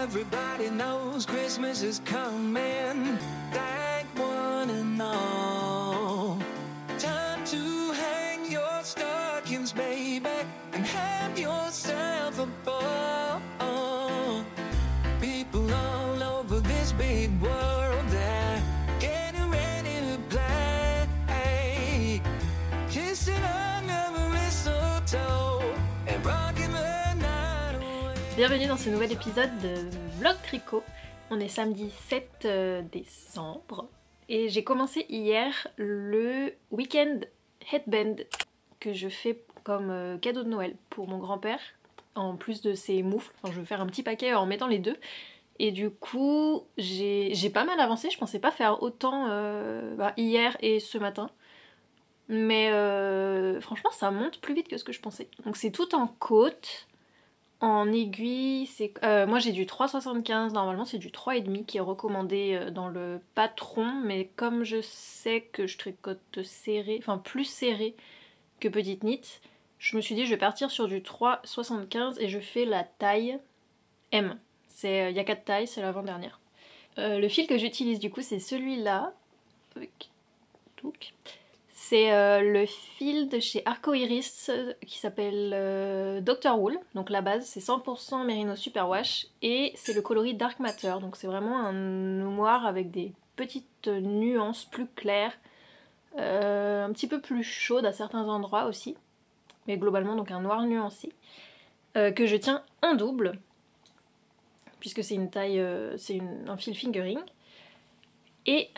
Everybody knows Christmas is coming. Thank one and all. Time to hang your stockings, baby, and have yourself a ball. People all over this big world, they're getting ready to play. Kissing under mistletoe and rocking the night away. Bienvenue dans ce nouvel épisode de Vlog Tricot. On est samedi 7 décembre et j'ai commencé hier le week-end headband que je fais comme cadeau de Noël pour mon grand-père. En plus de ses moufles, enfin, je vais faire un petit paquet en mettant les deux. Et du coup, j'ai pas mal avancé, je pensais pas faire autant hier et ce matin. Mais franchement, ça monte plus vite que ce que je pensais. Donc c'est tout en côte. En aiguille, moi j'ai du 3,75, normalement c'est du 3,5 qui est recommandé dans le patron, mais comme je sais que je tricote serré, enfin plus serré que petite knit, je me suis dit je vais partir sur du 3,75 et je fais la taille M. Il y a 4 tailles, c'est l'avant-dernière. Le fil que j'utilise du coup c'est celui-là. C'est le fil de chez Arcoiris qui s'appelle Dr. Wool. Donc la base c'est 100% Merino Superwash et c'est le coloris Dark Matter. Donc c'est vraiment un noir avec des petites nuances plus claires, un petit peu plus chaude à certains endroits aussi. Mais globalement donc un noir nuancé que je tiens en double puisque c'est une taille, un fil fingering. Et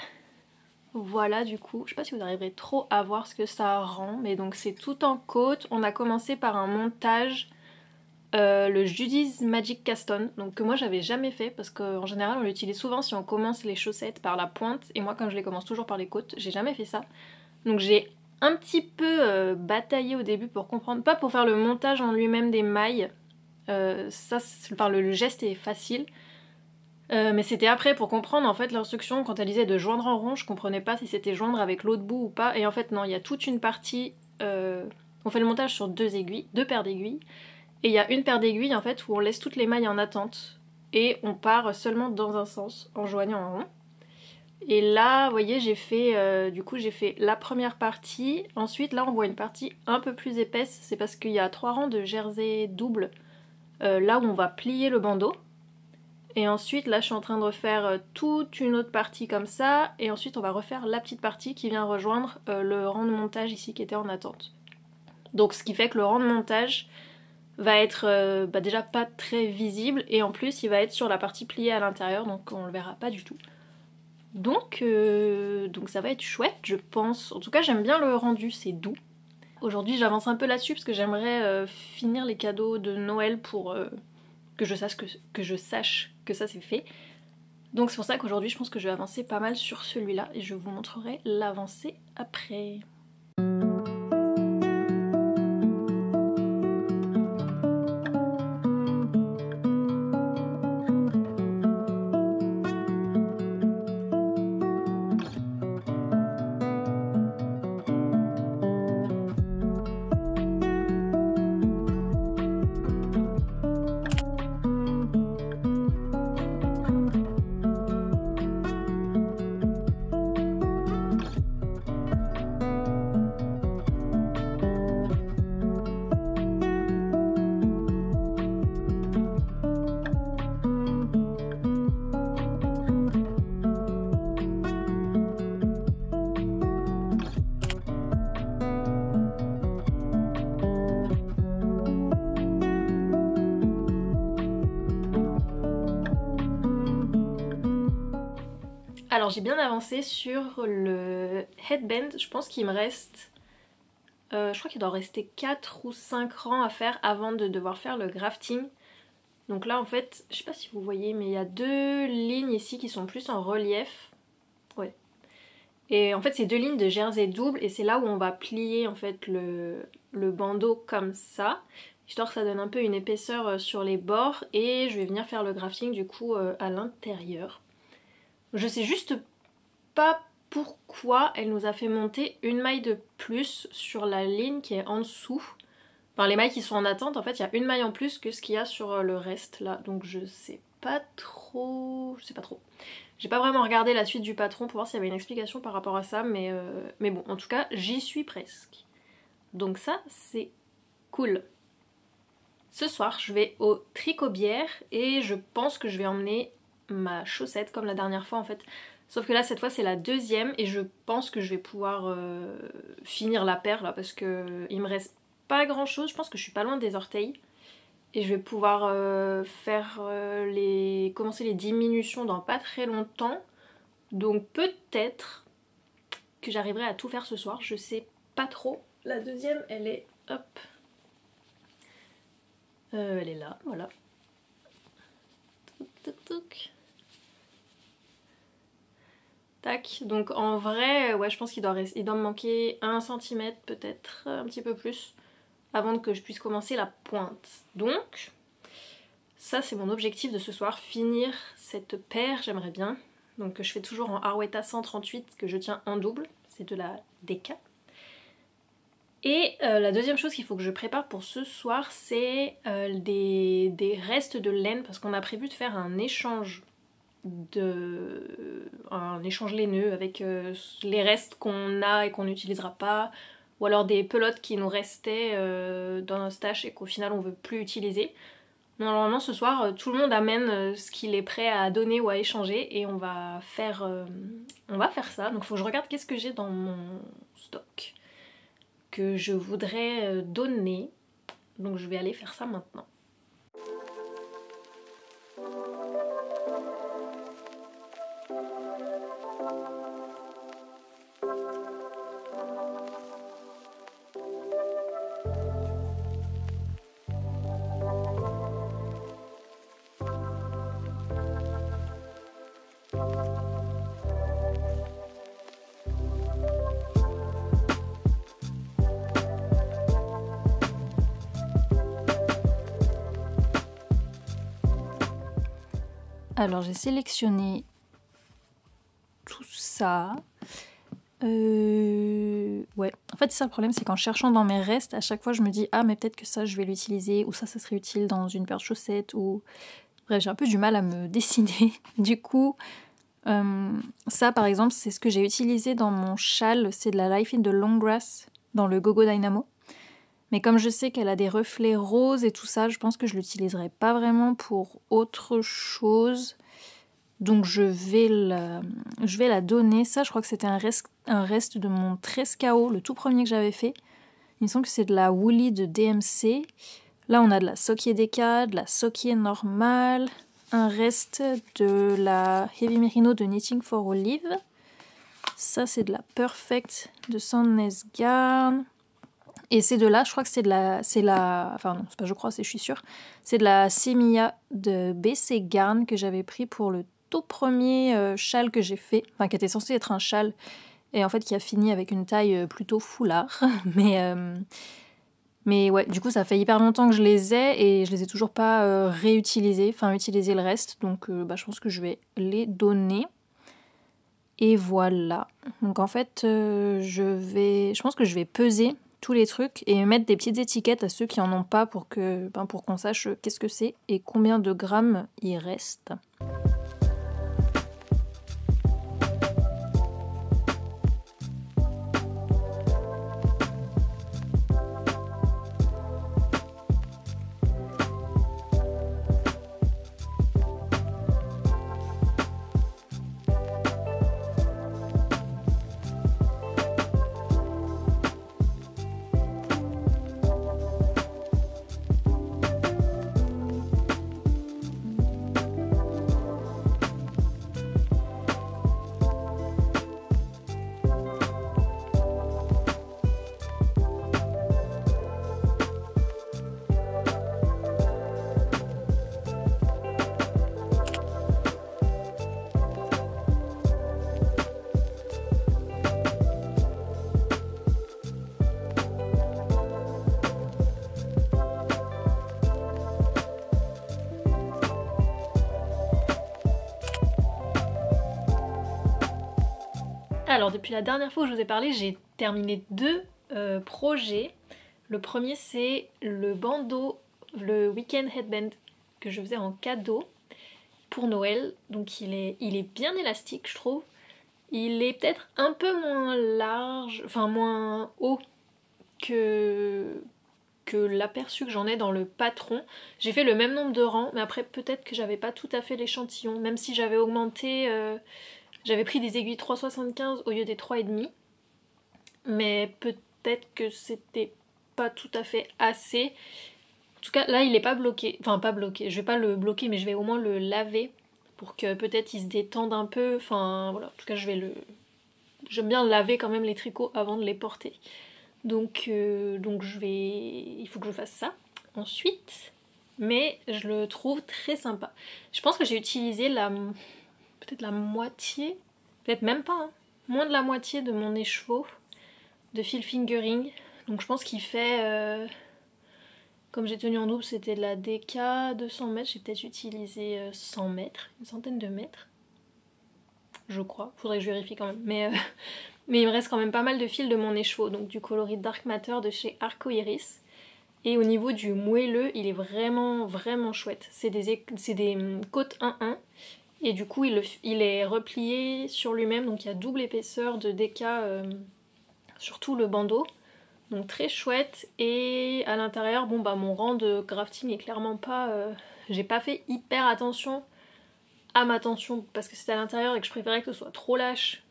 voilà du coup, je sais pas si vous arriverez trop à voir ce que ça rend, mais donc c'est tout en côte. On a commencé par un montage, le Judy's Magic Cast On, donc que moi j'avais jamais fait parce qu'en général on l'utilise souvent si on commence les chaussettes par la pointe, et moi comme je les commence toujours par les côtes, j'ai jamais fait ça. Donc j'ai un petit peu bataillé au début pour comprendre, pas pour faire le montage en lui-même des mailles, le geste est facile. Mais c'était après pour comprendre en fait l'instruction quand elle disait de joindre en rond, je comprenais pas si c'était joindre avec l'autre bout ou pas, et en fait non, il y a toute une partie, on fait le montage sur deux paires d'aiguilles, et il y a une paire d'aiguilles en fait où on laisse toutes les mailles en attente, et on part seulement dans un sens en joignant en rond. Et là, vous voyez, j'ai fait la première partie, ensuite là on voit une partie un peu plus épaisse, c'est parce qu'il y a 3 rangs de jersey double, là où on va plier le bandeau. Et ensuite là je suis en train de refaire toute une autre partie comme ça, et ensuite on va refaire la petite partie qui vient rejoindre le rang de montage ici qui était en attente. Donc ce qui fait que le rang de montage va être déjà pas très visible, et en plus il va être sur la partie pliée à l'intérieur, donc on le verra pas du tout. Donc ça va être chouette je pense, en tout cas j'aime bien le rendu, c'est doux. Aujourd'hui j'avance un peu là-dessus parce que j'aimerais finir les cadeaux de Noël pour que je sache que ça c'est fait. Donc c'est pour ça qu'aujourd'hui je pense que je vais avancer pas mal sur celui-là et je vous montrerai l'avancée après. Alors j'ai bien avancé sur le headband, je pense qu'il me reste, je crois qu'il doit rester 4 ou 5 rangs à faire avant de devoir faire le grafting. Donc là en fait, je sais pas si vous voyez, mais il y a 2 lignes ici qui sont plus en relief. Ouais. Et en fait c'est 2 lignes de jersey double, et c'est là où on va plier en fait le bandeau comme ça, histoire que ça donne un peu une épaisseur sur les bords, et je vais venir faire le grafting du coup à l'intérieur. Je sais juste pas pourquoi elle nous a fait monter une maille de plus sur la ligne qui est en dessous. Enfin les mailles qui sont en attente, en fait il y a une maille en plus que ce qu'il y a sur le reste là, donc je sais pas trop... Je sais pas trop. J'ai pas vraiment regardé la suite du patron pour voir s'il y avait une explication par rapport à ça, mais bon, en tout cas, j'y suis presque. Donc ça, c'est cool. Ce soir, je vais au Tricobière et je pense que je vais emmener ma chaussette comme la dernière fois en fait. Sauf que là, cette fois, c'est la deuxième et je pense que je vais pouvoir finir la paire là parce que il me reste pas grand chose. Je pense que je suis pas loin des orteils et je vais pouvoir commencer les diminutions dans pas très longtemps. Donc peut-être que j'arriverai à tout faire ce soir. Je sais pas trop. La deuxième, elle est... Hop. Elle est là, voilà. Touc, touc, touc. Tac, donc en vrai, ouais, je pense qu'il doit me manquer 1 cm peut-être, un petit peu plus, avant que je puisse commencer la pointe. Donc, ça c'est mon objectif de ce soir, finir cette paire, j'aimerais bien. Donc je fais toujours en Arwetta 138 que je tiens en double, c'est de la DK. Et la deuxième chose qu'il faut que je prépare pour ce soir, c'est des restes de laine, parce qu'on a prévu de faire un échange laineux avec les restes qu'on a et qu'on n'utilisera pas, ou alors des pelotes qui nous restaient dans notre stash et qu'au final on veut plus utiliser. Normalement ce soir tout le monde amène ce qu'il est prêt à donner ou à échanger et on va faire ça. Donc il faut que je regarde qu'est-ce que j'ai dans mon stock que je voudrais donner. Donc je vais aller faire ça maintenant. Alors j'ai sélectionné tout ça. Ouais, en fait c'est ça le problème, c'est qu'en cherchant dans mes restes, à chaque fois je me dis ah mais peut-être que ça je vais l'utiliser, ou ça serait utile dans une paire de chaussettes, ou... Bref, j'ai un peu du mal à me décider. Du coup, ça par exemple c'est ce que j'ai utilisé dans mon châle, c'est de la Life in the Long Grass dans le Gogo Dynamo. Mais comme je sais qu'elle a des reflets roses et tout ça, je pense que je l'utiliserai pas vraiment pour autre chose. Donc je vais la donner. Ça, je crois que c'était un reste de mon Trescao, le tout premier que j'avais fait. Il me semble que c'est de la Woolly de DMC. Là, on a de la Sokier DK, de la Sokier normale, un reste de la Heavy Merino de Knitting for Olive. Ça, c'est de la Perfect de Sandnes Garn. Et ces deux-là, je crois que c'est enfin non, c'est pas je crois, je suis sûre. C'est de la Semilla de BC Garn que j'avais pris pour le tout premier châle que j'ai fait. Enfin, qui était censé être un châle. Et en fait, qui a fini avec une taille plutôt foulard. Mais ouais, du coup, ça fait hyper longtemps que je les ai et je les ai toujours pas réutilisés. Enfin, utilisé le reste. Donc, je pense que je vais les donner. Et voilà. Donc en fait, je pense que je vais peser tous les trucs et mettre des petites étiquettes à ceux qui en ont pas pour qu'on sache qu'est-ce que c'est et combien de grammes il reste. Alors depuis la dernière fois où je vous ai parlé, j'ai terminé 2 projets. Le premier c'est le bandeau, le Weekend Headband que je faisais en cadeau. pour Noël. Donc il est bien élastique, je trouve. Il est peut-être un peu moins large, enfin moins haut que l'aperçu que j'en ai dans le patron. J'ai fait le même nombre de rangs, mais après peut-être que j'avais pas tout à fait l'échantillon, même si j'avais augmenté, j'avais pris des aiguilles 3,75 au lieu des 3,5. Mais peut-être que c'était pas tout à fait assez. En tout cas, là, il est pas bloqué. Enfin, pas bloqué. Je vais pas le bloquer, mais je vais au moins le laver pour que peut-être il se détende un peu. Enfin, voilà. En tout cas, j'aime bien laver quand même les tricots avant de les porter. Donc il faut que je fasse ça ensuite. Mais je le trouve très sympa. Je pense que j'ai utilisé peut-être la moitié, peut-être même pas, hein, moins de la moitié de mon écheveau de fil fingering. Donc je pense qu'il fait, comme j'ai tenu en double, c'était de la DK 200 mètres, j'ai peut-être utilisé 100 mètres, une centaine de mètres. Je crois, faudrait que je vérifie quand même. Mais il me reste quand même pas mal de fils de mon écheveau, donc du coloris Dark Matter de chez Arco Iris. Et au niveau du moelleux, il est vraiment vraiment chouette. C'est des côtes 1-1. Et du coup, il est replié sur lui-même, donc il y a double épaisseur de DK sur tout le bandeau. Donc très chouette. Et à l'intérieur, bon bah mon rang de grafting est clairement pas... j'ai pas fait hyper attention à ma tension parce que c'était à l'intérieur et que je préférais que ce soit trop lâche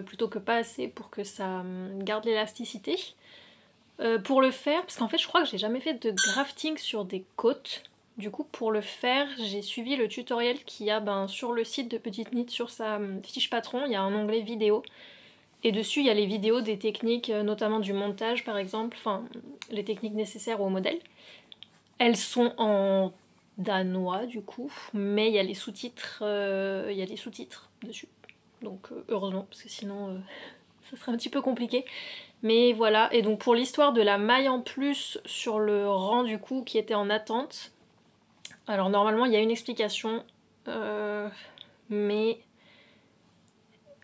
plutôt que pas assez pour que ça garde l'élasticité. Pour le faire, parce qu'en fait je crois que j'ai jamais fait de grafting sur des côtes. Du coup pour le faire, j'ai suivi le tutoriel qu'il y a sur le site de Petite Knit, sur sa fiche patron, il y a un onglet vidéo. Et dessus il y a les vidéos des techniques, notamment du montage par exemple, enfin les techniques nécessaires au modèle. Elles sont en danois du coup, mais il y a les sous-titres, dessus. Donc heureusement, parce que sinon ça serait un petit peu compliqué. Mais voilà, et donc pour l'histoire de la maille en plus sur le rang du coup qui était en attente, alors normalement il y a une explication, mais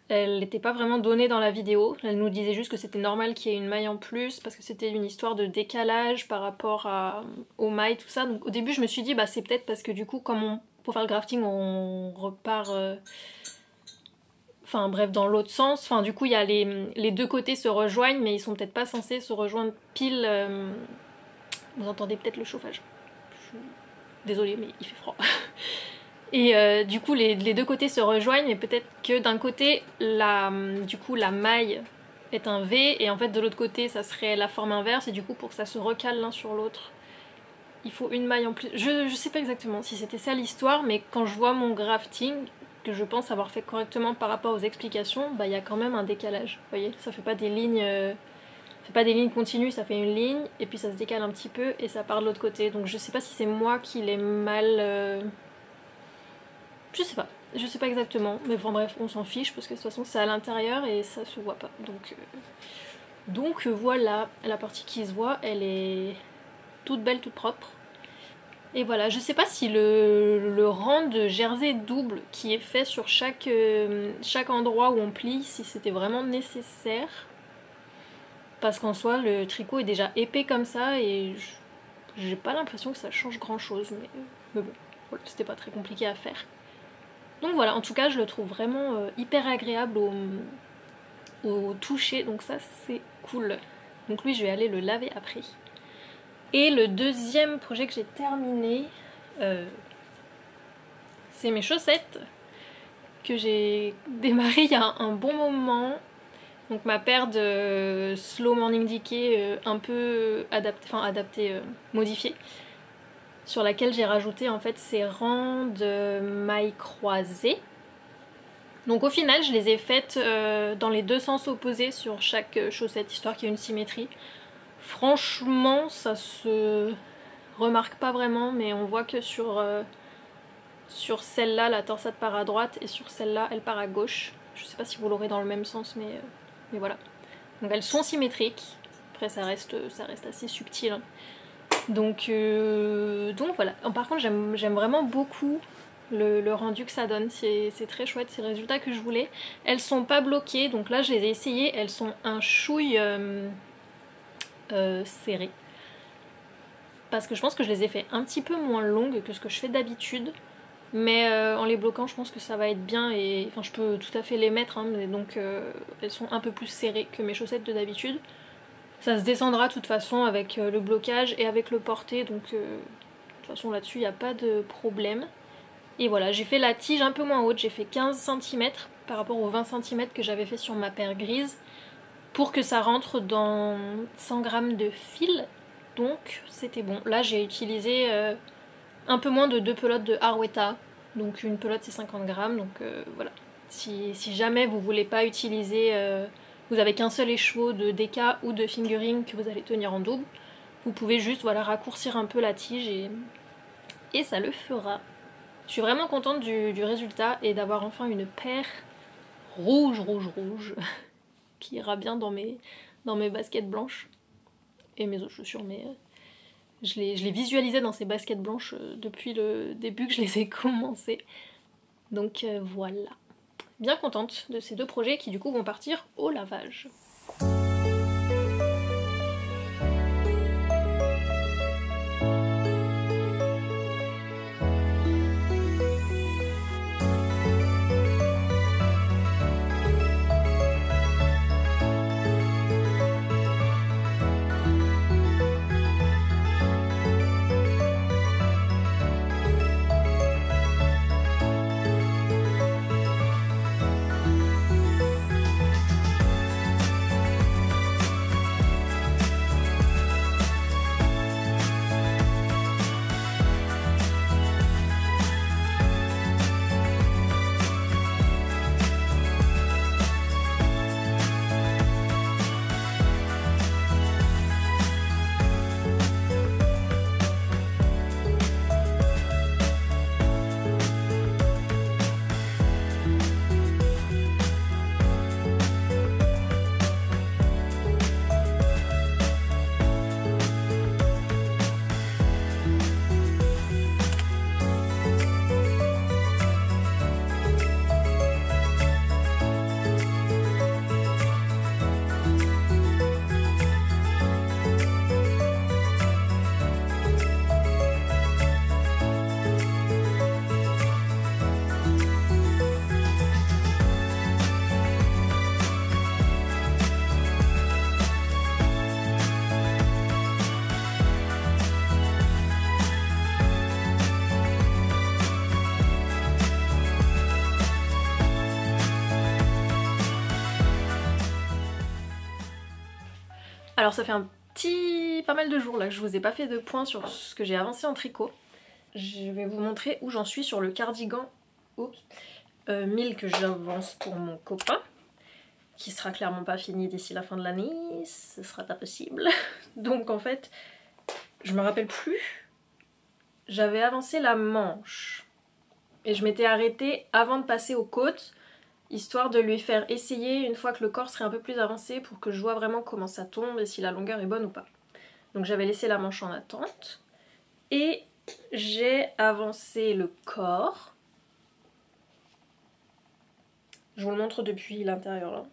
elle n'était pas vraiment donnée dans la vidéo. Elle nous disait juste que c'était normal qu'il y ait une maille en plus parce que c'était une histoire de décalage par rapport aux mailles, tout ça. Donc au début je me suis dit c'est peut-être parce que du coup comme pour faire le grafting on repart... Enfin bref, dans l'autre sens. Enfin du coup il y a les deux côtés se rejoignent mais ils sont peut-être pas censés se rejoindre pile... Vous entendez peut-être le chauffage. Désolée mais il fait froid. Et du coup les deux côtés se rejoignent mais peut-être que d'un côté du coup la maille est un V et en fait de l'autre côté ça serait la forme inverse et du coup pour que ça se recale l'un sur l'autre il faut une maille en plus. Je sais pas exactement si c'était ça l'histoire, mais quand je vois mon grafting que je pense avoir fait correctement par rapport aux explications, il y a quand même un décalage. Vous voyez, ça fait pas des lignes continues, ça fait une ligne et puis ça se décale un petit peu et ça part de l'autre côté. Donc je sais pas si c'est moi qui l'ai mal... Je sais pas exactement, mais bon bref, on s'en fiche parce que de toute façon c'est à l'intérieur et ça se voit pas. Donc voilà, la partie qui se voit, elle est toute belle, toute propre. Et voilà, je sais pas si le rang de jersey double qui est fait sur chaque endroit où on plie, si c'était vraiment nécessaire. Parce qu'en soi, le tricot est déjà épais comme ça et j'ai pas l'impression que ça change grand chose. Mais bon, voilà, c'était pas très compliqué à faire. Donc voilà, en tout cas, je le trouve vraiment hyper agréable au toucher. Donc ça, c'est cool. Donc lui, je vais aller le laver après. Et le deuxième projet que j'ai terminé, c'est mes chaussettes que j'ai démarré il y a un bon moment. Donc ma paire de Slow Morning Decay un peu modifiée, sur laquelle j'ai rajouté en fait ces rangs de mailles croisées. Donc au final je les ai faites dans les deux sens opposés sur chaque chaussette, histoire qu'il y ait une symétrie. Franchement, ça se remarque pas vraiment, mais on voit que sur celle-là, la torsade part à droite et sur celle-là, elle part à gauche. Je sais pas si vous l'aurez dans le même sens, mais voilà. Donc elles sont symétriques. Après, ça reste assez subtil. Hein. Donc voilà. Par contre, j'aime vraiment beaucoup le rendu que ça donne. C'est très chouette, c'est le résultat que je voulais. Elles sont pas bloquées, donc là, je les ai essayées. Elles sont un chouille... serrées parce que je pense que je les ai fait un petit peu moins longues que ce que je fais d'habitude Mais en les bloquant, je pense que ça va être bien et enfin je peux tout à fait les mettre, hein, mais donc elles sont un peu plus serrées que mes chaussettes de d'habitude. Ça se descendra de toute façon avec le blocage et avec le porté, donc de toute façon là-dessus il n'y a pas de problème. Et voilà, j'ai fait la tige un peu moins haute, j'ai fait 15 cm par rapport aux 20 cm que j'avais fait sur ma paire grise pour que ça rentre dans 100 g de fil, donc c'était bon. Là j'ai utilisé un peu moins de 2 pelotes de Harwetta, donc une pelote c'est 50 grammes, donc voilà. Si jamais vous voulez pas utiliser, vous avez qu'un seul écheveau de DK ou de fingering que vous allez tenir en double, vous pouvez juste voilà, raccourcir un peu la tige et ça le fera. Je suis vraiment contente du résultat et d'avoir enfin une paire rouge qui ira bien dans mes baskets blanches et mes autres chaussures, mais je les visualisais dans ces baskets blanches depuis le début que je les ai commencées. Donc voilà. Bien contente de ces deux projets qui du coup vont partir au lavage. Alors ça fait pas mal de jours là que je vous ai pas fait de point sur ce que j'ai avancé en tricot. Je vais vous montrer où j'en suis sur le cardigan 1000 que j'avance pour mon copain, qui sera clairement pas fini d'ici la fin de l'année, ce sera pas possible. Donc en fait, je me rappelle plus, j'avais avancé la manche et je m'étais arrêtée avant de passer aux côtes, histoire de lui faire essayer une fois que le corps serait un peu plus avancé pour que je vois vraiment comment ça tombe et si la longueur est bonne ou pas. Donc j'avais laissé la manche en attente et j'ai avancé le corps. Je vous le montre depuis l'intérieur là.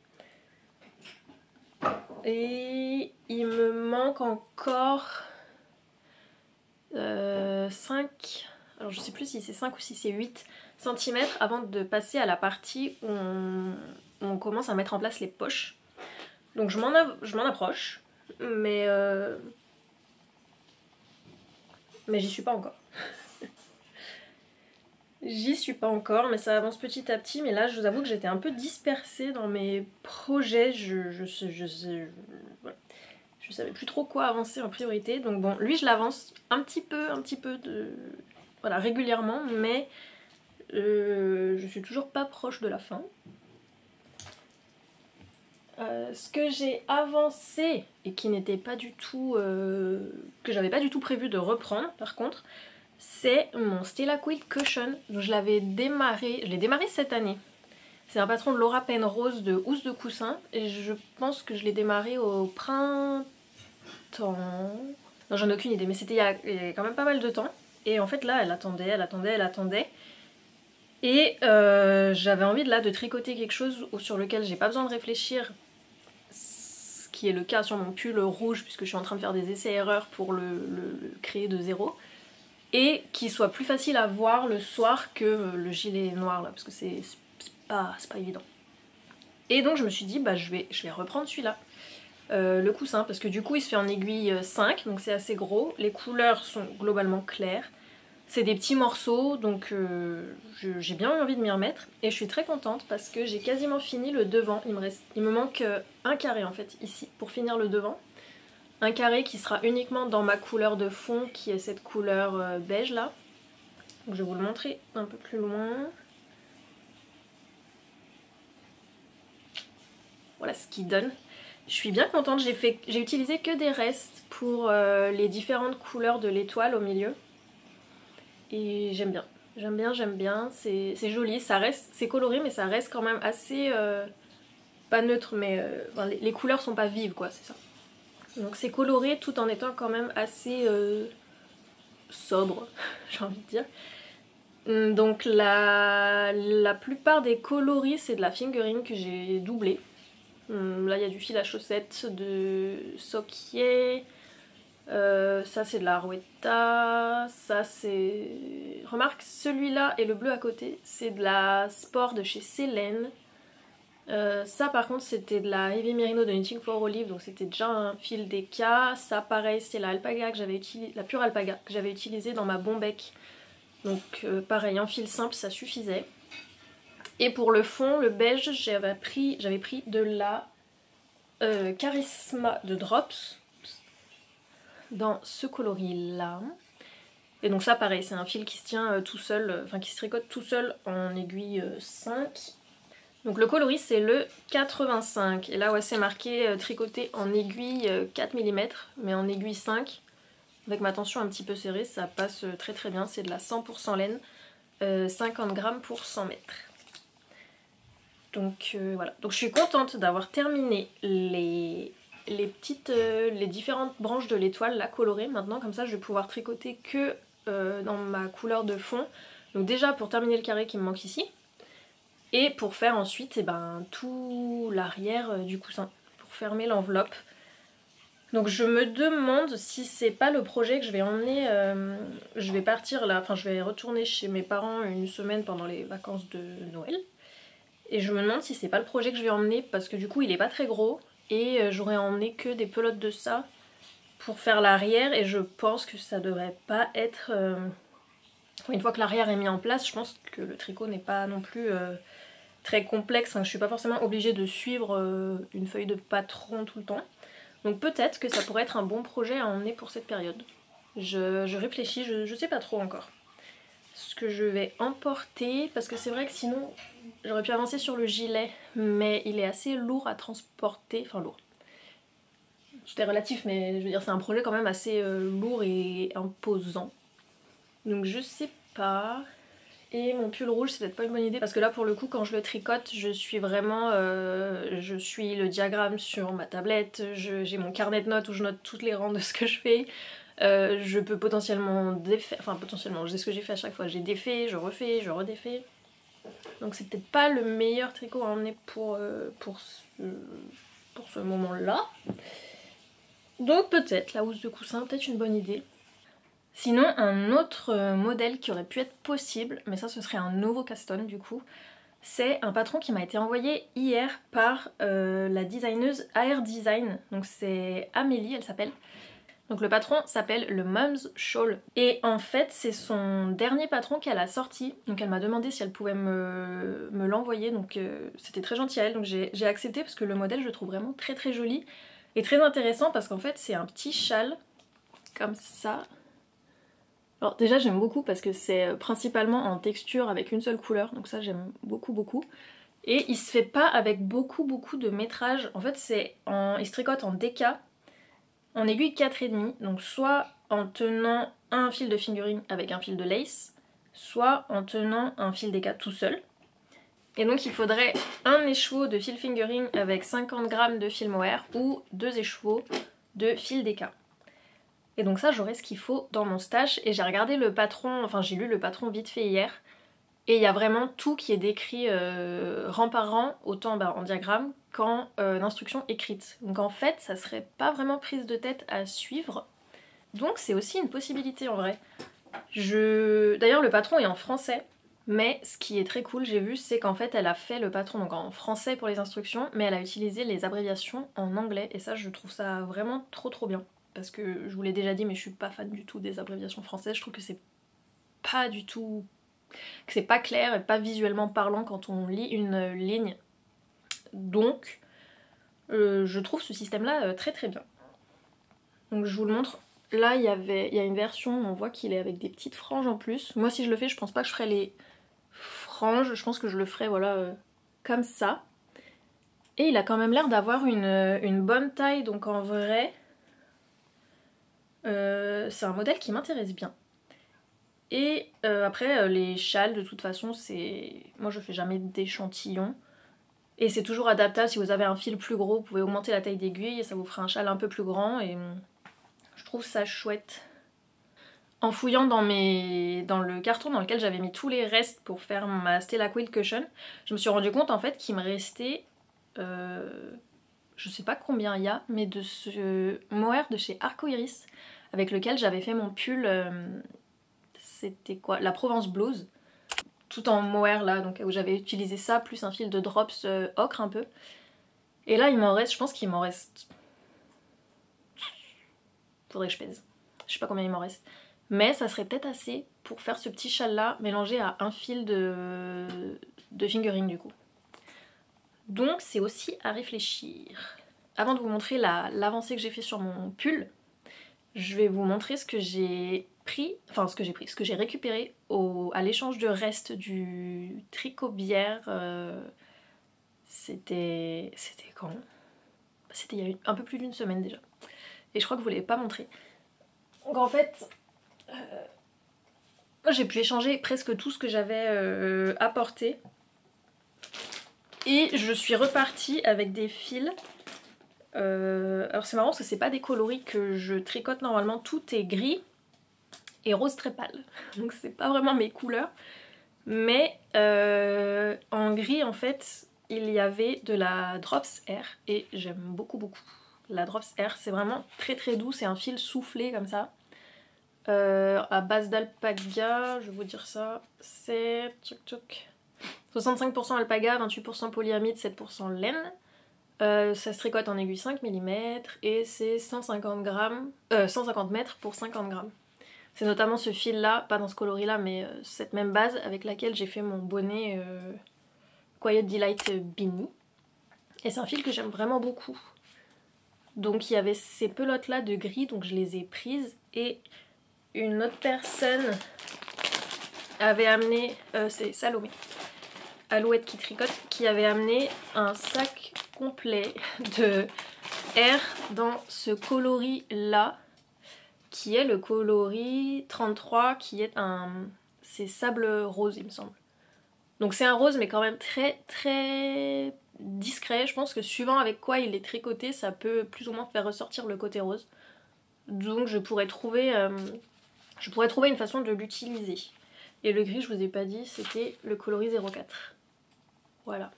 Et il me manque encore 5, alors je sais plus si c'est 5 ou si c'est 8 cm avant de passer à la partie où on commence à mettre en place les poches. Donc je m'en approche, mais j'y suis pas encore. J'y suis pas encore, mais ça avance petit à petit. Mais là, je vous avoue que j'étais un peu dispersée dans mes projets. Je savais plus trop quoi avancer en priorité. Donc bon, lui, je l'avance un petit peu voilà, régulièrement, mais je suis toujours pas proche de la fin. Ce que j'ai avancé et qui n'était pas du tout que j'avais pas du tout prévu de reprendre par contre, c'est mon Stella Quilt Cushion. Donc je l'ai démarré cette année. C'est un patron de Laura Penrose de housse de coussin et je pense que je l'ai démarré au printemps. Non, j'en ai aucune idée, mais c'était il y a quand même pas mal de temps. Et en fait là, elle attendait. Et j'avais envie de tricoter quelque chose sur lequel j'ai pas besoin de réfléchir, ce qui est le cas sur mon pull rouge puisque je suis en train de faire des essais-erreurs pour le créer de zéro. et qui soit plus facile à voir le soir que le gilet noir là, parce que c'est pas évident. Et donc je me suis dit bah je vais reprendre celui-là, le coussin, parce que du coup il se fait en aiguille 5, donc c'est assez gros, les couleurs sont globalement claires, c'est des petits morceaux, donc j'ai bien eu envie de m'y remettre, et je suis très contente parce que j'ai quasiment fini le devant, il me manque un carré en fait ici pour finir le devant. Un carré qui sera uniquement dans ma couleur de fond, qui est cette couleur beige là. Donc je vais vous le montrer un peu plus loin. Voilà ce qu'il donne. Je suis bien contente, j'ai utilisé que des restes pour les différentes couleurs de l'étoile au milieu. Et j'aime bien. J'aime bien. C'est joli, c'est coloré mais ça reste quand même assez... pas neutre, mais enfin, les couleurs sont pas vives quoi, c'est ça. Donc c'est coloré tout en étant quand même assez sobre, j'ai envie de dire. Donc la plupart des coloris c'est de la fingering que j'ai doublé. Là il y a du fil à chaussettes de Sokier, ça c'est de la Arwetta, ça c'est... Remarque, celui-là et le bleu à côté c'est de la Sport de chez Célène. Ça par contre c'était de la Heavy Merino de Knitting for Olive, donc c'était déjà un fil DK. Ça pareil c'était la alpaga que j'avais utilisé, la pure alpaga que j'avais utilisée dans ma Bombec. Donc pareil en fil simple ça suffisait. Et pour le fond, le beige, j'avais pris de la Charisma de Drops dans ce coloris là. Et donc ça pareil c'est un fil qui se tient tout seul, enfin qui se tricote tout seul en aiguille 5. Donc le coloris c'est le 85, et là ouais c'est marqué tricoté en aiguille 4 mm, mais en aiguille 5, avec ma tension un petit peu serrée, ça passe très très bien, c'est de la 100% laine, 50 grammes pour 100 mètres. Donc voilà, donc je suis contente d'avoir terminé les différentes branches de l'étoile, la colorée. Maintenant comme ça je vais pouvoir tricoter que dans ma couleur de fond, donc déjà pour terminer le carré qui me manque ici, et pour faire ensuite tout l'arrière du coussin, pour fermer l'enveloppe. Donc je me demande si c'est pas le projet que je vais emmener, je vais partir là, enfin je vais retourner chez mes parents une semaine pendant les vacances de Noël. Et je me demande si c'est pas le projet que je vais emmener, parce que du coup il est pas très gros, et j'aurais emmené que des pelotes de ça pour faire l'arrière, et je pense que ça devrait pas être... Une fois que l'arrière est mis en place, je pense que le tricot n'est pas non plus... très complexe, hein, je suis pas forcément obligée de suivre une feuille de patron tout le temps. Donc peut-être que ça pourrait être un bon projet à emmener pour cette période. Je réfléchis, je sais pas trop encore ce que je vais emporter, parce que c'est vrai que sinon j'aurais pu avancer sur le gilet, mais il est assez lourd à transporter, enfin lourd. Tout est relatif, mais je veux dire c'est un projet quand même assez lourd et imposant. Donc je sais pas... Et mon pull rouge c'est peut-être pas une bonne idée, parce que là pour le coup quand je le tricote je suis vraiment je suis le diagramme sur ma tablette, j'ai mon carnet de notes où je note toutes les rangs de ce que je fais, je peux potentiellement défaire, enfin potentiellement, c'est ce que j'ai fait à chaque fois, j'ai défait, je refais, je redéfais, donc c'est peut-être pas le meilleur tricot à emmener pour ce moment là, donc peut-être la housse de coussin, peut-être une bonne idée. Sinon, un autre modèle qui aurait pu être possible, mais ça ce serait un nouveau Caston du coup, c'est un patron qui m'a été envoyé hier par la designeuse AR Design, donc c'est Amélie elle s'appelle. Donc le patron s'appelle le Mom's Shawl, et en fait c'est son dernier patron qu'elle a sorti, donc elle m'a demandé si elle pouvait me l'envoyer, donc c'était très gentil à elle, donc j'ai accepté parce que le modèle je le trouve vraiment très très joli et très intéressant, parce qu'en fait c'est un petit châle comme ça. Alors déjà j'aime beaucoup parce que c'est principalement en texture avec une seule couleur, donc ça j'aime beaucoup. Et il se fait pas avec beaucoup de métrage, en fait il se tricote en DK, en aiguille 4,5, donc soit en tenant un fil de fingering avec un fil de lace, soit en tenant un fil DK tout seul. Et donc il faudrait un écheveau de fil fingering avec 50 grammes de fil mohair ou 2 écheveaux de fil DK. Et donc ça j'aurai ce qu'il faut dans mon stash, et j'ai regardé le patron, enfin j'ai lu le patron vite fait hier, et il y a vraiment tout qui est décrit rang par rang, autant en diagramme qu'en instruction écrite. Donc en fait ça serait pas vraiment prise de tête à suivre, donc c'est aussi une possibilité en vrai. D'ailleurs le patron est en français, mais ce qui est très cool, j'ai vu, c'est qu'en fait elle a fait le patron donc en français pour les instructions, mais elle a utilisé les abréviations en anglais, et ça je trouve ça vraiment trop bien. Parce que je vous l'ai déjà dit, mais je suis pas fan du tout des abréviations françaises, je trouve que c'est pas du tout... que c'est pas clair et pas visuellement parlant quand on lit une ligne. Donc je trouve ce système là très bien. Donc je vous le montre. Là il y a une version où on voit qu'il est avec des petites franges en plus. Moi si je le fais, je pense pas que je ferai les franges, je pense que je le ferai voilà comme ça. Et il a quand même l'air d'avoir une bonne taille, donc en vrai c'est un modèle qui m'intéresse bien. Et après les châles de toute façon c'est... Moi je fais jamais d'échantillon. Et c'est toujours adaptable, si vous avez un fil plus gros, vous pouvez augmenter la taille d'aiguille et ça vous fera un châle un peu plus grand, et je trouve ça chouette. En fouillant dans le carton dans lequel j'avais mis tous les restes pour faire ma Stella Quilt Cushion, je me suis rendu compte en fait qu'il me restait, je sais pas combien il y a, mais de ce mohair de chez Arcoiris, avec lequel j'avais fait mon pull, c'était quoi? La Provence Blues. Tout en mohair là, donc où j'avais utilisé ça, plus un fil de drops ocre un peu. Et là il m'en reste, je pense qu'il m'en reste... Faudrait que je pèse. Je sais pas combien il m'en reste. Mais ça serait peut-être assez pour faire ce petit châle là, mélangé à un fil de fingering du coup. Donc c'est aussi à réfléchir. Avant de vous montrer l'avancée que j'ai fait sur mon pull, je vais vous montrer ce que j'ai pris, enfin ce que j'ai récupéré à l'échange de restes du tricot bière. C'était quand? C'était il y a un peu plus d'une semaine déjà. Et je crois que vous ne l'avez pas montré. Donc en fait, j'ai pu échanger presque tout ce que j'avais apporté. Et je suis repartie avec des fils. Alors c'est marrant parce que c'est pas des coloris que je tricote normalement. Tout est gris et rose très pâle. Donc c'est pas vraiment mes couleurs. Mais en gris en fait, il y avait de la Drops Air. Et j'aime beaucoup. La Drops Air, c'est vraiment très doux. C'est un fil soufflé comme ça. À base d'alpaga, je vais vous dire ça, c'est 65% alpaga, 28% polyamide, 7% laine. Ça se tricote en aiguille 5 mm et c'est 150 mètres pour 50 grammes. C'est notamment ce fil là, pas dans ce coloris là, mais cette même base avec laquelle j'ai fait mon bonnet Quiet Delight Beanie. Et c'est un fil que j'aime vraiment beaucoup. Donc il y avait ces pelotes là de gris, donc je les ai prises. Et une autre personne avait amené, c'est Salomé, Alouette qui tricote, qui avait amené un sac complet de R dans ce coloris là, qui est le coloris 33, qui est c'est sable rose il me semble. Donc c'est un rose mais quand même très discret. Je pense que suivant avec quoi il est tricoté, ça peut plus ou moins faire ressortir le côté rose. Donc je pourrais trouver une façon de l'utiliser. Et le gris, je vous ai pas dit, c'était le coloris 04. Voilà.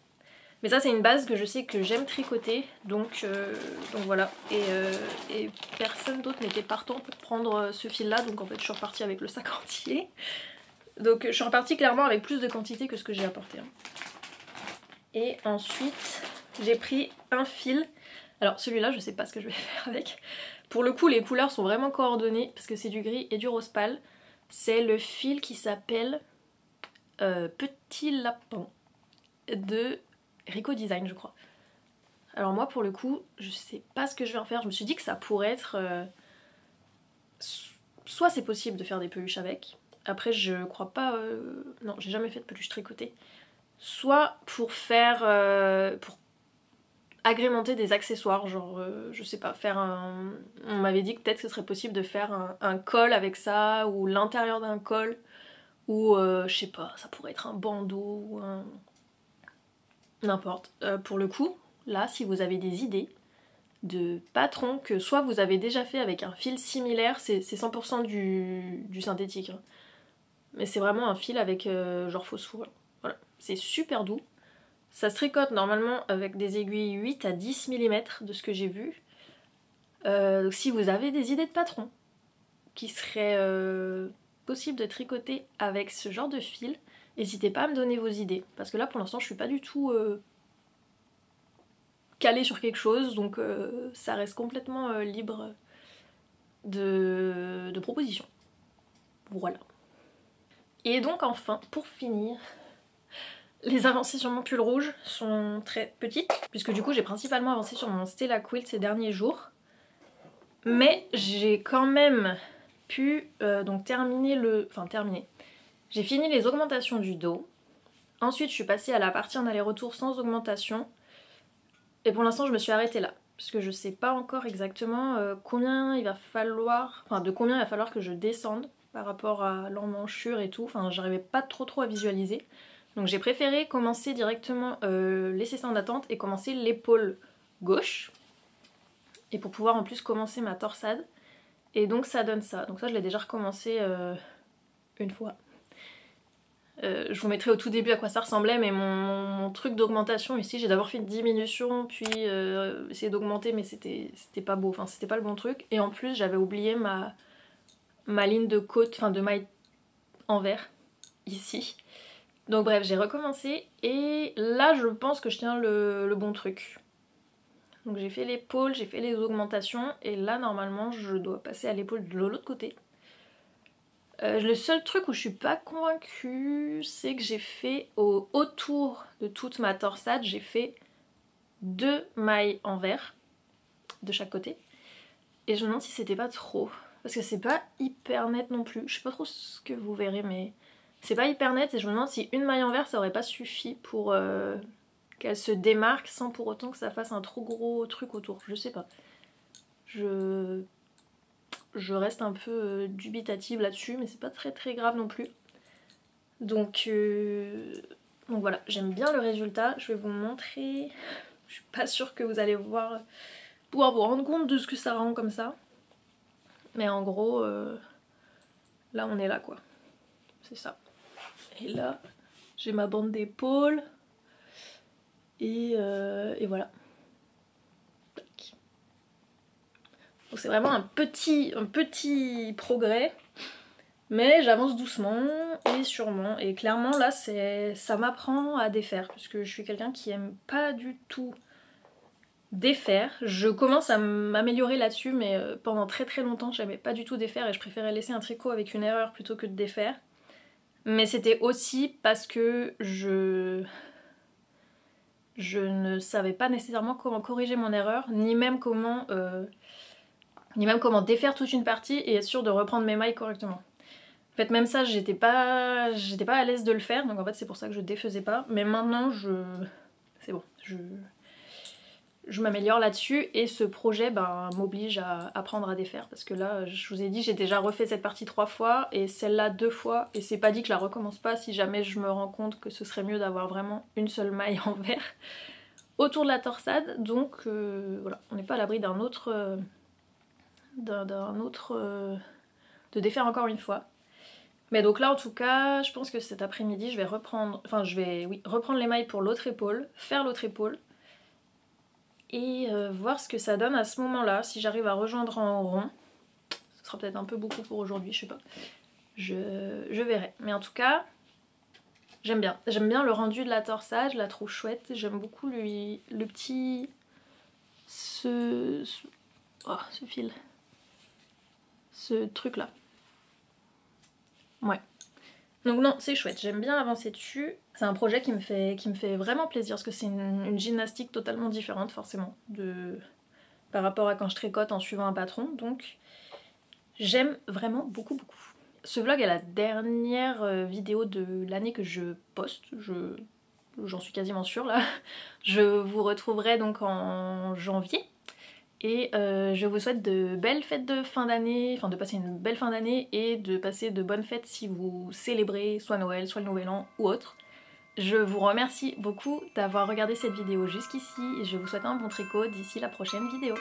Mais ça c'est une base que je sais que j'aime tricoter, donc voilà. Et personne d'autre n'était partant pour prendre ce fil là, donc en fait je suis repartie avec le sac entier. Donc je suis repartie clairement avec plus de quantité que ce que j'ai apporté. Et ensuite j'ai pris un fil. Alors celui-là je sais pas ce que je vais faire avec. Pour le coup les couleurs sont vraiment coordonnées parce que c'est du gris et du rose pâle. C'est le fil qui s'appelle Petit Lapin de Rico Design je crois. Alors moi pour le coup je sais pas ce que je vais en faire. Je me suis dit que ça pourrait être... soit c'est possible de faire des peluches avec. Après je crois pas... Non j'ai jamais fait de peluche tricotée. Soit pour faire... pour agrémenter des accessoires, genre je sais pas, faire un... On m'avait dit que peut-être ce serait possible de faire un col avec ça, ou l'intérieur d'un col, ou je sais pas, ça pourrait être un bandeau, ou un... N'importe. Pour le coup, là, si vous avez des idées de patrons que soit vous avez déjà fait avec un fil similaire, c'est 100% du synthétique, hein. Mais c'est vraiment un fil avec genre fausse fourrure. Voilà, c'est super doux. Ça se tricote normalement avec des aiguilles 8 à 10 mm de ce que j'ai vu. Donc si vous avez des idées de patrons qui seraient possible de tricoter avec ce genre de fil. N'hésitez pas à me donner vos idées, parce que là pour l'instant je suis pas du tout calée sur quelque chose, donc ça reste complètement libre de propositions. Voilà. Et donc enfin, pour finir, les avancées sur mon pull rouge sont très petites, puisque du coup j'ai principalement avancé sur mon Stella Quilt ces derniers jours. Mais j'ai quand même pu donc terminer j'ai fini les augmentations du dos. Ensuite je suis passée à la partie en aller-retour sans augmentation. Et pour l'instant je me suis arrêtée là. Puisque je sais pas encore exactement de combien il va falloir que je descende par rapport à l'emmanchure et tout. Enfin j'arrivais pas trop à visualiser. Donc j'ai préféré commencer directement, laisser ça en attente et commencer l'épaule gauche. Et pour pouvoir en plus commencer ma torsade. Et donc ça donne ça. Donc ça je l'ai déjà recommencé une fois. Je vous mettrai au tout début à quoi ça ressemblait, mais mon truc d'augmentation ici, j'ai d'abord fait une diminution, puis essayé d'augmenter, mais c'était pas beau, enfin c'était pas le bon truc. Et en plus j'avais oublié ma ligne de côte, enfin de maille envers, ici. Donc bref, j'ai recommencé, et là je pense que je tiens le bon truc. Donc j'ai fait l'épaule, j'ai fait les augmentations, et là normalement je dois passer à l'épaule de l'autre côté. Le seul truc où je suis pas convaincue, c'est que j'ai fait autour de toute ma torsade, j'ai fait 2 mailles envers de chaque côté. Et je me demande si c'était pas trop, parce que c'est pas hyper net non plus. Je sais pas trop ce que vous verrez, mais c'est pas hyper net, et je me demande si une maille envers ça aurait pas suffi pour qu'elle se démarque sans pour autant que ça fasse un trop gros truc autour. Je sais pas. Je reste un peu dubitative là-dessus, mais c'est pas très grave non plus. Donc voilà, j'aime bien le résultat. Je vais vous montrer. Je suis pas sûre que vous allez pouvoir vous rendre compte de ce que ça rend comme ça. Mais en gros, là on est là quoi. C'est ça. Et là, j'ai ma bande d'épaule. Et voilà. Donc c'est vraiment un petit progrès, mais j'avance doucement et sûrement. Et clairement là ça m'apprend à défaire, puisque je suis quelqu'un qui aime pas du tout défaire. Je commence à m'améliorer là-dessus, mais pendant très longtemps j'aimais pas du tout défaire et je préférais laisser un tricot avec une erreur plutôt que de défaire. Mais c'était aussi parce que je ne savais pas nécessairement comment corriger mon erreur, ni même comment défaire toute une partie et être sûre de reprendre mes mailles correctement. En fait même ça j'étais pas à l'aise de le faire, donc en fait c'est pour ça que je défaisais pas. Mais maintenant c'est bon, je m'améliore là-dessus, et ce projet m'oblige à apprendre à défaire, parce que là je vous ai dit j'ai déjà refait cette partie 3 fois et celle-là 2 fois, et c'est pas dit que je la recommence pas si jamais je me rends compte que ce serait mieux d'avoir vraiment une seule maille envers autour de la torsade. Donc voilà, on n'est pas à l'abri de défaire encore une fois. Mais donc là en tout cas je pense que cet après-midi je vais reprendre les mailles pour l'autre épaule, faire l'autre épaule et voir ce que ça donne à ce moment là. Si j'arrive à rejoindre en rond, ce sera peut-être un peu beaucoup pour aujourd'hui, je sais pas, je verrai. Mais en tout cas j'aime bien le rendu de la torsade, je la trouve chouette. J'aime beaucoup le petit ce fil, ce truc là. Ouais. Donc non, c'est chouette, j'aime bien avancer dessus. C'est un projet qui me fait vraiment plaisir, parce que c'est une gymnastique totalement différente forcément par rapport à quand je tricote en suivant un patron. Donc j'aime vraiment beaucoup. Ce vlog est la dernière vidéo de l'année que je poste, j'en suis quasiment sûre là. Je vous retrouverai donc en janvier. Et je vous souhaite de belles fêtes de fin d'année, enfin de passer une belle fin d'année et de passer de bonnes fêtes si vous célébrez soit Noël, soit le Nouvel An ou autre. Je vous remercie beaucoup d'avoir regardé cette vidéo jusqu'ici et je vous souhaite un bon tricot d'ici la prochaine vidéo.